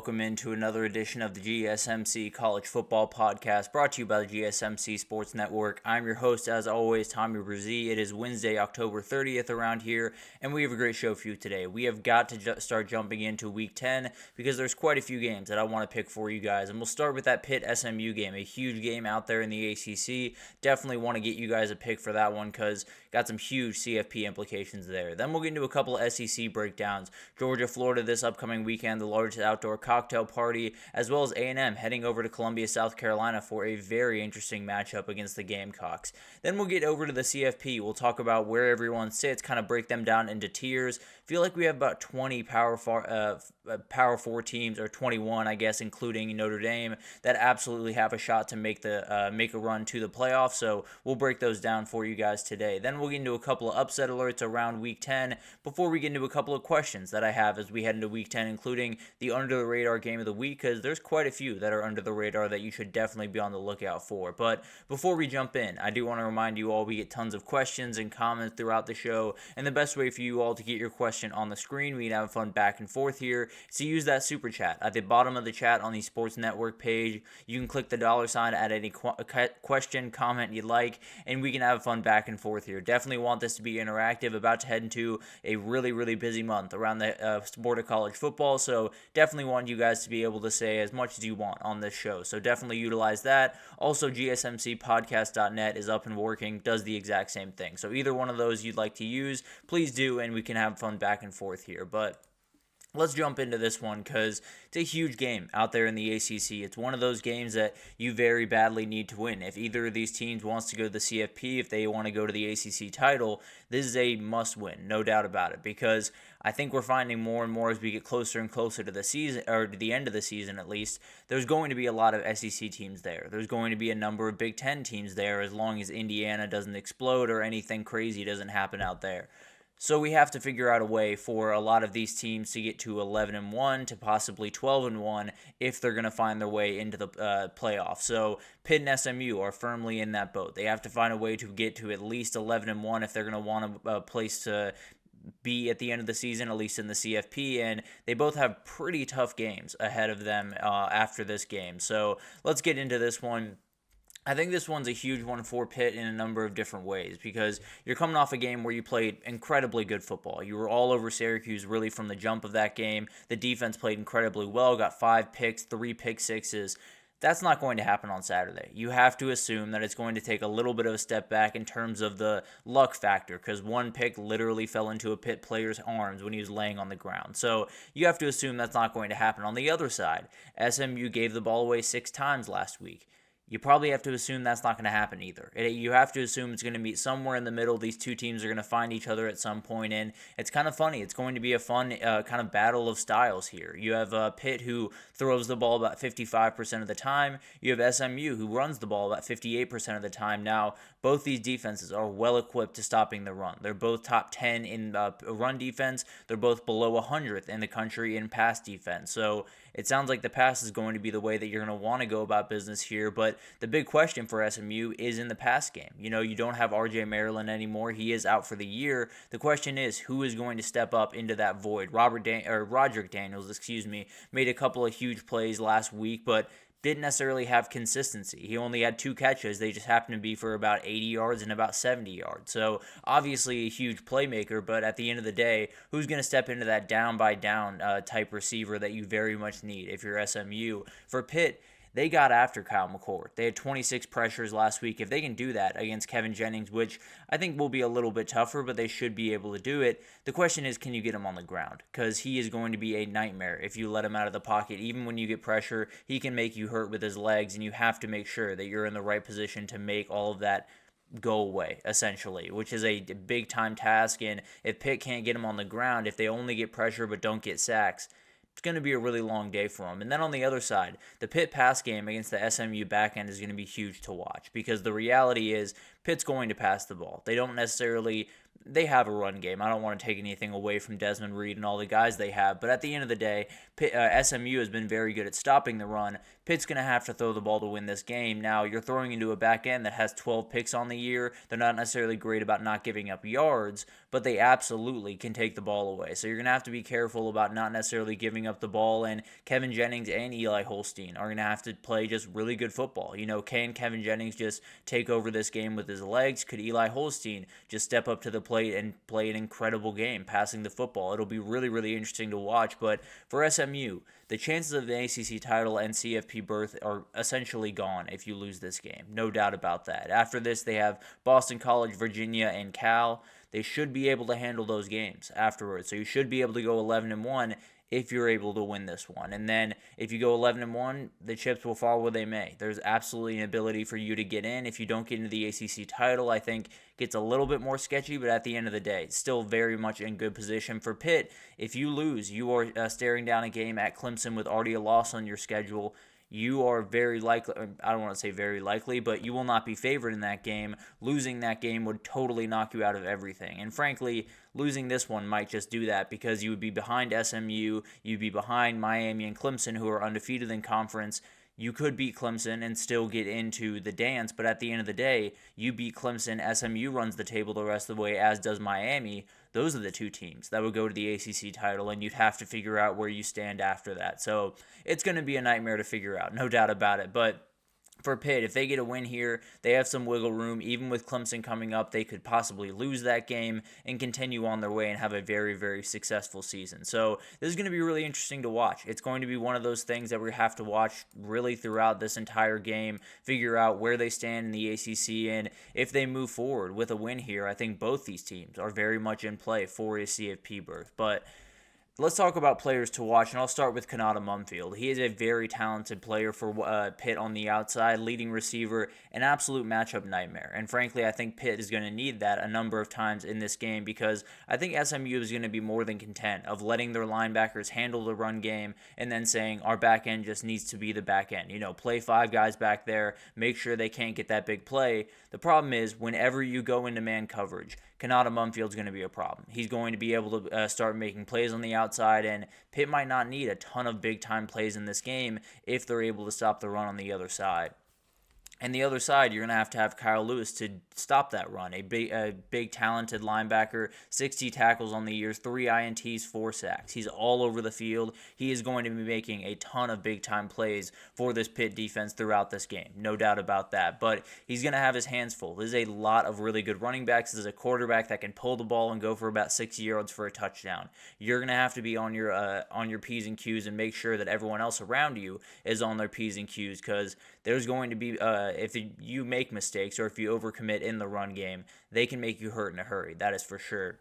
welcome into another edition of the GSMC College Football Podcast, brought to you by the GSMC Sports Network. I'm your host, as always, Tommy Brzee. It is Wednesday, October 30th around here, and we have a great show for you today. We have got to start jumping into Week 10 because there's quite a few games that I want to pick for you guys, and we'll start with that Pitt SMU game, a huge game out there in the ACC. Definitely want to get you guys a pick for that one because got some huge CFP implications there. Then we'll get into a couple of SEC breakdowns. Georgia, Florida this upcoming weekend, the largest outdoor cocktail party, as well as A&M heading over to Columbia, South Carolina for a very interesting matchup against the Gamecocks. Then we'll get over to the CFP. We'll talk about where everyone sits, kind of break them down into tiers. Feel like we have about 20 Power 4 teams, or 21, I guess, including Notre Dame, that absolutely have a shot to make a run to the playoffs. So we'll break those down for you guys today. Then we'll get into a couple of upset alerts around Week 10 before we get into a couple of questions that I have as we head into Week 10, including the under-the-radar game of the week, because there's quite a few that are under the radar that you should definitely be on the lookout for. But before we jump in, I do want to remind you all we get tons of questions and comments throughout the show, and the best way for you all to get your question on the screen, we can have fun back and forth here, is to use that super chat. At the bottom of the chat on the Sports Network page, you can click the $sign, add any question, comment you'd like, and we can have fun back and forth here. Definitely want this to be interactive. About to head into a really, really busy month around the sport of college football, so definitely want you guys to be able to say as much as you want on this show, so definitely utilize that. Also, gsmcpodcast.net is up and working, does the exact same thing, so either one of those you'd like to use, please do, and we can have fun back and forth here. But let's jump into this one because it's a huge game out there in the ACC. It's one of those games that you very badly need to win. If either of these teams wants to go to the CFP, if they want to go to the ACC title, this is a must-win, no doubt about it, because I think we're finding more and more as we get closer and closer to the season, or to the end of the season at least, there's going to be a lot of SEC teams there. There's going to be a number of Big Ten teams there as long as Indiana doesn't explode or anything crazy doesn't happen out there. So we have to figure out a way for a lot of these teams to get to 11-1 to possibly 12-1 if they're going to find their way into the playoffs. So Pitt and SMU are firmly in that boat. They have to find a way to get to at least 11-1 if they're going to want a place to be at the end of the season, at least in the CFP, and they both have pretty tough games ahead of them after this game. So let's get into this one. I think this one's a huge one for Pitt in a number of different ways because you're coming off a game where you played incredibly good football. You were all over Syracuse really from the jump of that game. The defense played incredibly well, got 5 picks, 3 pick sixes. That's not going to happen on Saturday. You have to assume that it's going to take a little bit of a step back in terms of the luck factor because one pick literally fell into a Pitt player's arms when he was laying on the ground. So you have to assume that's not going to happen. On the other side, SMU gave the ball away 6 times last week. You probably have to assume that's not going to happen either. You have to assume it's going to meet somewhere in the middle. These two teams are going to find each other at some point, and it's kind of funny. It's going to be a fun kind of battle of styles here. You have Pitt, who throws the ball about 55% of the time. You have SMU, who runs the ball about 58% of the time. Now, both these defenses are well equipped to stopping the run. They're both top 10 in run defense. They're both below 100th in the country in pass defense. So it sounds like the pass is going to be the way that you're going to want to go about business here, but the big question for SMU is in the pass game. You know, you don't have RJ Maryland anymore. He is out for the year. The question is, who is going to step up into that void? Roderick Daniels, made a couple of huge plays last week, but didn't necessarily have consistency. He only had 2 catches. They just happened to be for about 80 yards and about 70 yards. So obviously a huge playmaker, but at the end of the day, who's going to step into that down-by-down type receiver that you very much need if you're SMU? For Pitt, they got after Kyle McCord. They had 26 pressures last week. If they can do that against Kevin Jennings, which I think will be a little bit tougher, but they should be able to do it, the question is, can you get him on the ground? Because he is going to be a nightmare if you let him out of the pocket. Even when you get pressure, he can make you hurt with his legs, and you have to make sure that you're in the right position to make all of that go away, essentially, which is a big-time task. And if Pitt can't get him on the ground, if they only get pressure but don't get sacks, it's going to be a really long day for him. And then on the other side, the Pitt pass game against the SMU backend is going to be huge to watch because the reality is Pitt's going to pass the ball. They don't necessarily they have a run game. I don't want to take anything away from Desmond Reed and all the guys they have, but at the end of the day, SMU has been very good at stopping the run. Pitt's going to have to throw the ball to win this game. Now, you're throwing into a back end that has 12 picks on the year. They're not necessarily great about not giving up yards, but they absolutely can take the ball away. So you're going to have to be careful about not necessarily giving up the ball, and Kevin Jennings and Eli Holstein are going to have to play just really good football. Can Kevin Jennings just take over this game with his legs? Could Eli Holstein just step up to the plate and play an incredible game passing the football? It'll be really, really interesting to watch, but for SMU, the chances of the ACC title and CFP berth are essentially gone if you lose this game. No doubt about that. After this, they have Boston College, Virginia, and Cal. They should be able to handle those games afterwards. So you should be able to go 11-1 if you're able to win this one. And then if you go 11-1, the chips will fall where they may. There's absolutely an ability for you to get in. If you don't get into the ACC title, I think gets a little bit more sketchy, but at the end of the day, still very much in good position. For Pitt, if you lose, you are staring down a game at Clemson with already a loss on your schedule. You are very likely, I don't want to say very likely, but you will not be favored in that game. Losing that game would totally knock you out of everything. And frankly, losing this one might just do that because you would be behind SMU, you'd be behind Miami and Clemson, who are undefeated in conference. You could beat Clemson and still get into the dance, but at the end of the day, you beat Clemson, SMU runs the table the rest of the way, as does Miami. Those are the two teams that would go to the ACC title, and you'd have to figure out where you stand after that. So it's going to be a nightmare to figure out, no doubt about it. But for Pitt, if they get a win here, they have some wiggle room. Even with Clemson coming up, they could possibly lose that game and continue on their way and have a very, very successful season. So this is going to be really interesting to watch. It's going to be one of those things that we have to watch really throughout this entire game, figure out where they stand in the ACC, and if they move forward with a win here, I think both these teams are very much in play for a CFP berth. But let's talk about players to watch, and I'll start with Kanata Mumfield. He is a very talented player for Pitt on the outside, leading receiver, an absolute matchup nightmare. And frankly, I think Pitt is going to need that a number of times in this game because I think SMU is going to be more than content of letting their linebackers handle the run game and then saying our back end just needs to be the back end. Play five guys back there, make sure they can't get that big play. The problem is whenever you go into man coverage, Kanata Mumfield's going to be a problem. He's going to be able to start making plays on the outside, and Pitt might not need a ton of big-time plays in this game if they're able to stop the run on the other side. And the other side, you're going to have Kyle Lewis to stop that run. A big talented linebacker, 60 tackles on the year, 3 INTs, 4 sacks. He's all over the field. He is going to be making a ton of big-time plays for this Pitt defense throughout this game. No doubt about that. But he's going to have his hands full. There's a lot of really good running backs. There's a quarterback that can pull the ball and go for about 60 yards for a touchdown. You're going to have to be on your P's and Q's and make sure that everyone else around you is on their P's and Q's because there's going to be if you make mistakes or if you overcommit in the run game, they can make you hurt in a hurry. That is for sure.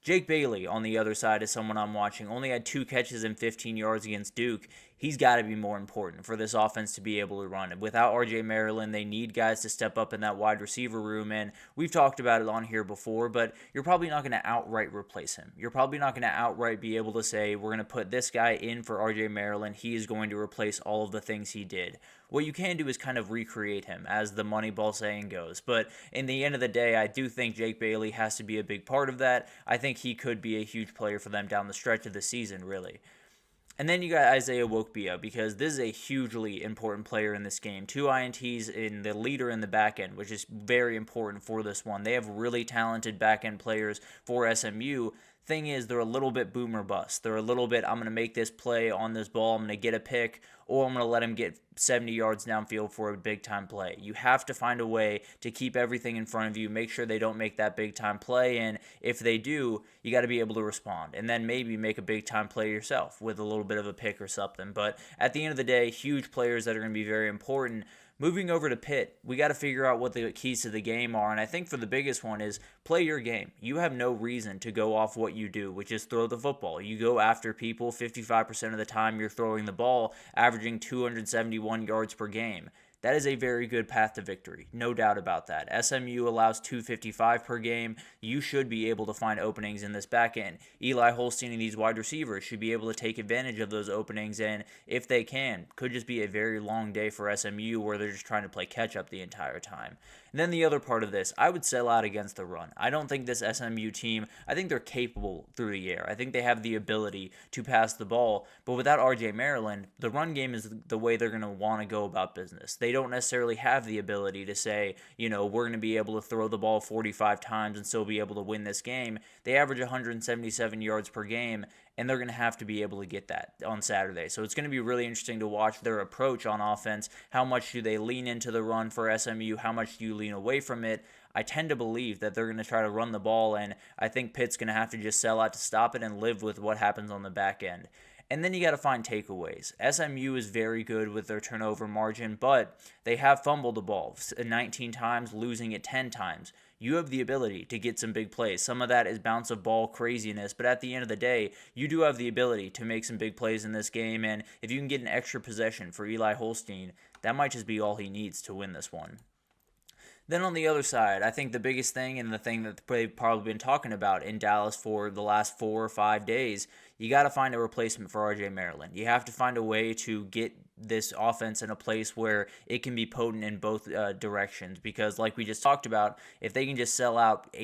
Jake Bailey on the other side is someone I'm watching. Only had 2 catches and 15 yards against Duke. He's got to be more important for this offense to be able to run. Without RJ Maryland, they need guys to step up in that wide receiver room, and we've talked about it on here before, but you're probably not going to outright replace him. You're probably not going to outright be able to say, we're going to put this guy in for RJ Maryland. He is going to replace all of the things he did. What you can do is kind of recreate him, as the Moneyball saying goes. But in the end of the day, I do think Jake Bailey has to be a big part of that. I think he could be a huge player for them down the stretch of the season, really. And then you got Isaiah Wokbia, because this is a hugely important player in this game. 2 INTs in the leader in the back end, which is very important for this one. They have really talented back end players for SMU. Thing is, they're a little bit boom or bust. They're a little bit, I'm going to make this play on this ball, I'm going to get a pick, or I'm going to let him get 70 yards downfield for a big-time play. You have to find a way to keep everything in front of you, make sure they don't make that big-time play, and if they do, you got to be able to respond, and then maybe make a big-time play yourself with a little bit of a pick or something. But at the end of the day, huge players that are going to be very important. Moving over to Pitt, we got to figure out what the keys to the game are, and I think for the biggest one is play your game. You have no reason to go off what you do, which is throw the football. You go after people 55% of the time you're throwing the ball, averaging 271 yards per game. that is a very good path to victory. No doubt about that. SMU allows 255 per game. You should be able to find openings in this back end. Eli Holstein and these wide receivers should be able to take advantage of those openings, and if they can, could just be a very long day for SMU where they're just trying to play catch up the entire time. And then the other part of this, I would sell out against the run. I don't think this SMU team, I think they're capable through the air. I think they have the ability to pass the ball, but without RJ Maryland, the run game is the way they're going to want to go about business. They don't necessarily have the ability to say, we're going to be able to throw the ball 45 times and still be able to win this game. They average 177 yards per game, and they're going to have to be able to get that on Saturday. So it's going to be really interesting to watch their approach on offense. How much do they lean into the run for SMU? How much do you lean away from it? I tend to believe that they're going to try to run the ball, and I think Pitt's going to have to just sell out to stop it and live with what happens on the back end. And then you got to find takeaways. SMU is very good with their turnover margin, but they have fumbled the ball 19 times, losing it 10 times. You have the ability to get some big plays. Some of that is bounce of ball craziness, but at the end of the day, you do have the ability to make some big plays in this game, and if you can get an extra possession for Eli Holstein, that might just be all he needs to win this one. Then on the other side, I think the biggest thing and the thing that they've probably been talking about in Dallas for the last 4 or 5 days, you got to find a replacement for RJ Maryland. You have to find a way to get this offense in a place where it can be potent in both directions, because like we just talked about, if they can just sell out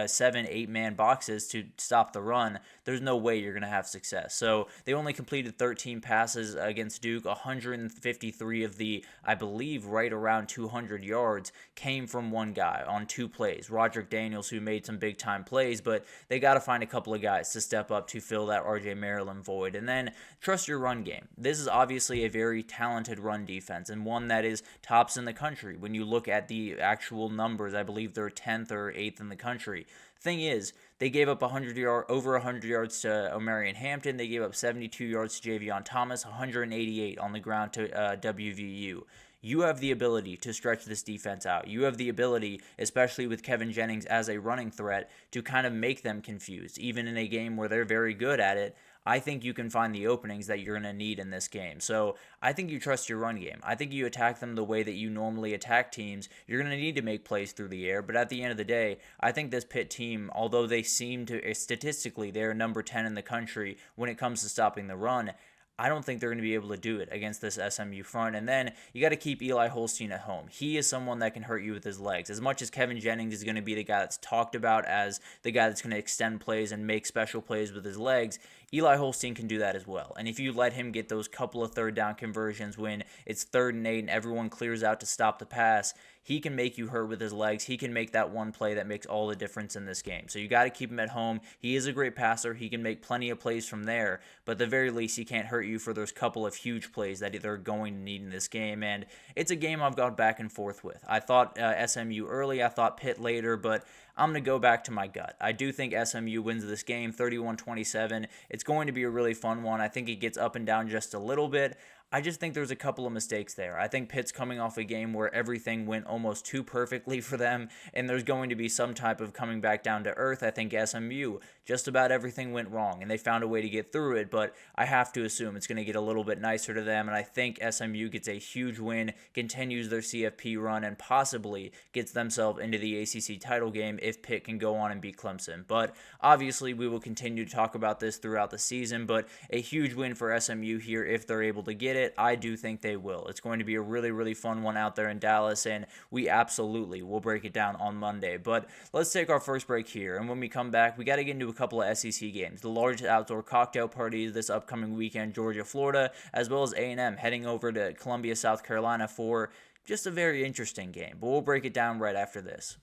7, 8-man boxes to stop the run, there's no way you're going to have success. So they only completed 13 passes against Duke. 153 of the, I believe, right around 200 yards came from one guy on 2 plays. Roderick Daniels, who made some big-time plays, but they got to find a couple of guys to step up to fill that RJ Maryland void. And then trust your run game. This is obviously a very talented run defense, and one that is tops in the country. When you look at the actual numbers, I believe they're 10th or 8th in the country. Thing is, they gave up over 100 yards to Omarion Hampton. They gave up 72 yards to Javion Thomas, 188 on the ground to WVU. You have the ability to stretch this defense out. You have the ability, especially with Kevin Jennings as a running threat, to kind of make them confused. Even in a game where they're very good at it, I think you can find the openings that you're going to need in this game. So I think you trust your run game. I think you attack them the way that you normally attack teams. You're going to need to make plays through the air, but at the end of the day, I think this Pitt team, although they seem to, statistically, they're number 10 in the country when it comes to stopping the run, I don't think they're going to be able to do it against this SMU front. And then you got to keep Eli Holstein at home. He is someone that can hurt you with his legs. As much as Kevin Jennings is going to be the guy that's talked about as the guy that's going to extend plays and make special plays with his legs, Eli Holstein can do that as well. And if you let him get those couple of third down conversions when it's 3rd and 8 and everyone clears out to stop the pass, he can make you hurt with his legs. He can make that one play that makes all the difference in this game. So you got to keep him at home. He is a great passer. He can make plenty of plays from there, but at the very least, he can't hurt you for those couple of huge plays that they're going to need in this game. And it's a game I've gone back and forth with. I thought SMU early. I thought Pitt later, but I'm going to go back to my gut. I do think SMU wins this game 31-27. It's going to be a really fun one. I think it gets up and down just a little bit. I just think there's a couple of mistakes there. I think Pitt's coming off a game where everything went almost too perfectly for them, and there's going to be some type of coming back down to earth. I think SMU, just about everything went wrong, and they found a way to get through it, but I have to assume it's going to get a little bit nicer to them, and I think SMU gets a huge win, continues their CFP run, and possibly gets themselves into the ACC title game if Pitt can go on and beat Clemson. But obviously, we will continue to talk about this throughout the season, but a huge win for SMU here if they're able to get it. I do think they will. It's going to be a really, really fun one out there in Dallas, and we absolutely will break it down on Monday. But let's take our first break here, and when we come back, we got to get into a couple of SEC games. The largest outdoor cocktail party this upcoming weekend, Georgia, Florida, as well as A&M heading over to Columbia, South Carolina for just a very interesting game. But we'll break it down right after this.